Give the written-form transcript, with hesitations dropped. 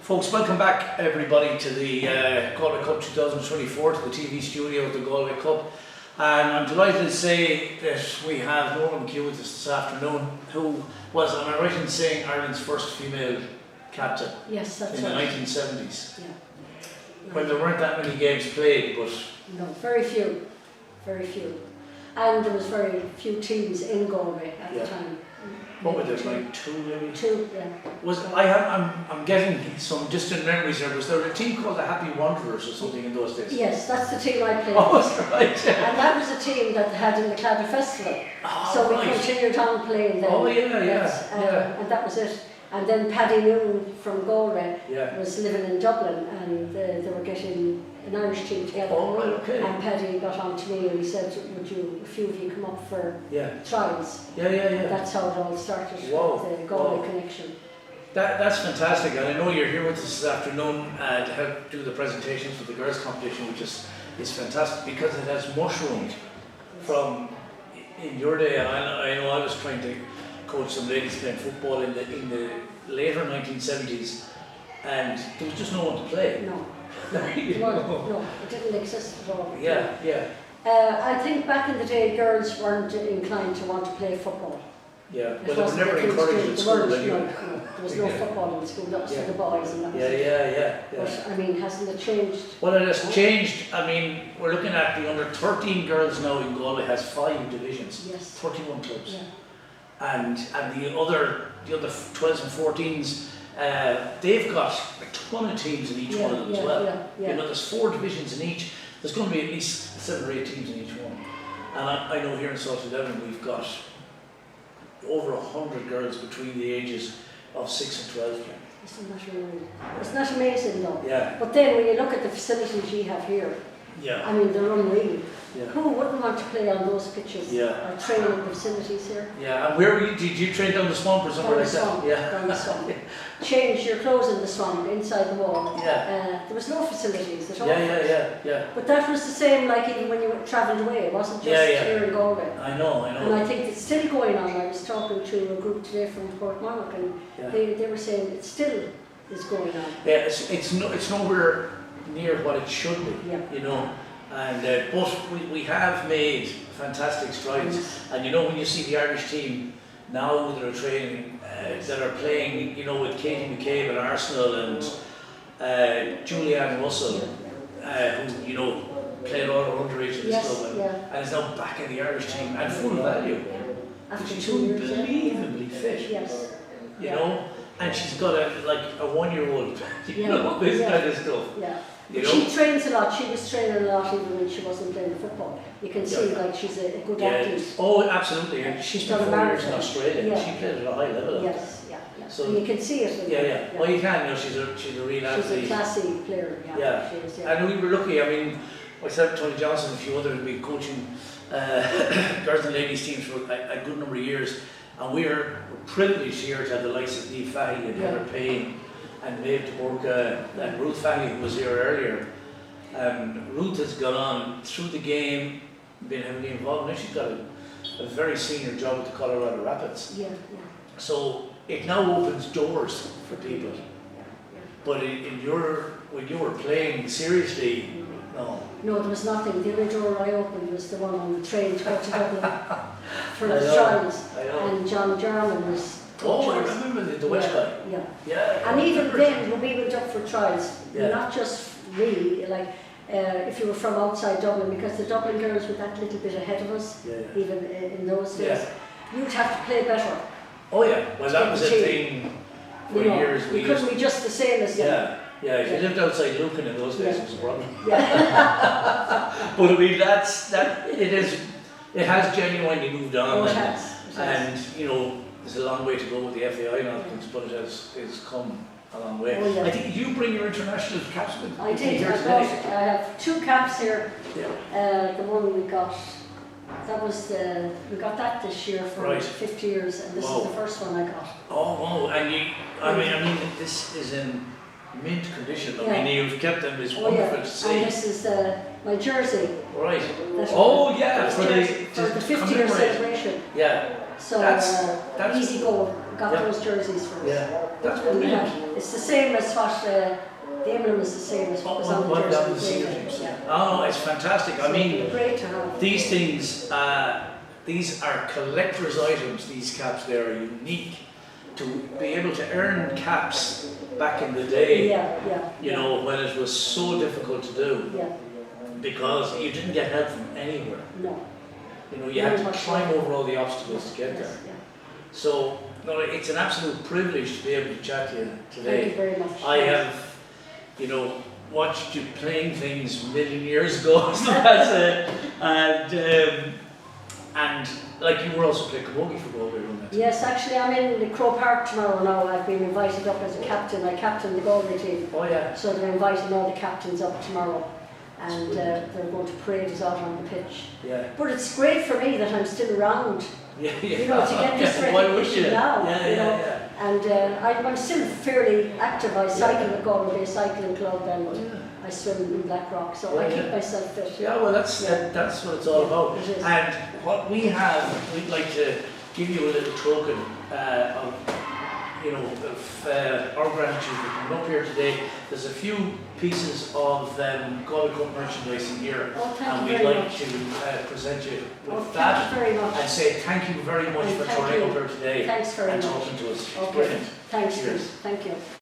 Folks, welcome back everybody to the Galway Cup 2024, to the TV studio of the Galway Cup. And I'm delighted to say that we have Nono McHugh with us this afternoon, who was, am I right in saying, Ireland's first female captain? Yes, that's in right. the 1970s. Yeah. When there weren't that many games played, but... No, very few. Very few. And there was very few teams in Galway at the time. What were there, like two maybe? Two, yeah. I'm getting some distant memories there. Was there a team called the Happy Wanderers or something in those days? Yes, that's the team I played. Oh, that's right. And that was a team that had in the Claddagh Festival. Oh, so right. we continued on playing then. Oh, yeah. And that was it. And then Paddy Noon from Galway was living in Dublin, and they were getting an Irish team together. Oh, right, okay. And Paddy got on to me and he said, would you, a few of you come up for trials? Yeah. That's how it all started, Wow. the Galway connection. That's fantastic, and I know you're here with us this afternoon to help do the presentations for the girls' competition, which is fantastic because it has mushroomed from in your day. And I know I was trying to coach some ladies playing football in the later 1970s, and there was just no one to play. No. No, it didn't exist at all. Yeah. I think back in the day, girls weren't inclined to want to play football. Yeah, well, they were never encouraged at school anyway. No, there was no football in school, that was for the boys and that was Yeah. But, I mean, hasn't it changed? Well, it has changed. I mean, we're looking at the under 13 girls now in Galway has 5 divisions, 31 clubs. Yeah. And the other 12s and 14s, they've got a ton of teams in each one of them as well. You know, there's 4 divisions in each. There's going to be at least 7 or 8 teams in each one. And I know here in South Devon we've got over 100 girls between the ages of 6 and 12 playing. Isn't that amazing though? Yeah. But then when you look at the facilities you have here, I mean, they're unreal. Yeah. Who wouldn't want to play on those pitches? Yeah. Or training facilities here? Yeah, and where were you? Did you train down the swamp or somewhere like that? Yeah. Down the swamp. Change your clothes in the swamp, inside the wall. Yeah. There was no facilities at all. Yeah. But that was the same like even when you travelled away, it wasn't just here in Galway. I know. And I think it's still going on. I was talking to a group today from Portmarnock and they were saying it still is going on. Yeah, it's nowhere near what it should be, you know. And but we have made fantastic strides, and you know when you see the Irish team now that are training, that are playing, you know, with Katie McCabe at Arsenal and Julianne Russell, who you know played all her underage in this club and is now back in the Irish team and full value. After She's 2 years, unbelievably fit. Yes. You know, and she's got a 1-year-old. You know, this kind of stuff. Yeah. You know? She trains a lot. She was training a lot even when she wasn't playing football. You can see like she's a good athlete. Oh, absolutely. And she's spent 4 years in Australia. And she played at a high level. Yes. So and you can see it. Yeah. Well, you can. You know, she's a real athlete. She's a classy player. Yeah. She is, And we were lucky. I mean, myself, Tony Johnson, and a few others have been coaching girls and ladies teams for a good number of years, and we're privileged here to have the likes of Niamh Fahey and Heather Payne and Maeve de Burka and Ruth Fahey, who was here earlier. Ruth has gone on through the game, been heavily involved, and she's got a very senior job with the Colorado Rapids. So it now opens doors for people. But when you were playing seriously, no. No, there was nothing. The only door I opened was the one on the train to go to Dublin for the trials. And John Jarman was. Oh, I remember the West guy. Yeah. And even then, when we went up for trials, not just really, like if you were from outside Dublin, because the Dublin girls were that little bit ahead of us, even in those days, you'd have to play better. Oh yeah, well that was a thing for years. We couldn't be just the same as them. Yeah, if you lived outside Lucan in those days, it was a problem. But I mean, it has genuinely moved on. Oh, it has. And you know, there's a long way to go with the FAI now, but it has come a long way. Oh, yeah. I think you bring your international caps with you. I did. I have 2 caps here. The one we got. We got that this year for 50 years, and this is the first one I got. Oh, and I mean, this is in mint condition. I mean, you've kept them. It's wonderful to see. And this is my jersey. Right. That Oh yeah, was for jersey, for the 50-year commemorate. celebration. Yeah. So That's easy go. Got yeah. those jerseys for us. Yeah. That's And brilliant. it's the same as what the emblem is the same as what was on the What down the jersey. senior teams. Yeah. Oh, it's fantastic. I So mean, great to have. these things, these are collector's items. These caps, they are unique. To be able to earn caps back in the day, you know, when it was so difficult to do, because you didn't get help from anywhere. No. You know, you had to climb over all the obstacles to get there. So, no, it's an absolute privilege to be able to chat to you today. Thank you very much. I have, you know, watched you playing things a million years ago, so and like you were also playing camogie for Galway around that time. Yes, actually I'm in the Crow Park tomorrow now. I've been invited up as a captain. I captain the Galway team. Oh yeah. So they're inviting all the captains up tomorrow, and they're going to parade us out on the pitch. Yeah. But it's great for me that I'm still around. Yeah. You know, to get this recognition now. You know. And I'm still fairly active. I cycle at Galway Cycling Club, and I swim in Blackrock, so I keep myself fit. Yeah, well that's what it's all about. It is. And what we have, we'd like to give you a little token of, you know, of our gratitude for coming up here today. There's a few pieces of Galway Cup merchandise in here, Oh, thank and you we'd very like much. to present you with Thank that, you very much. and say thank you very much And for thank turning you. up here today Thanks very and much. talking to us. Okay. Brilliant. Thanks, Cheers. Steve. Thank you.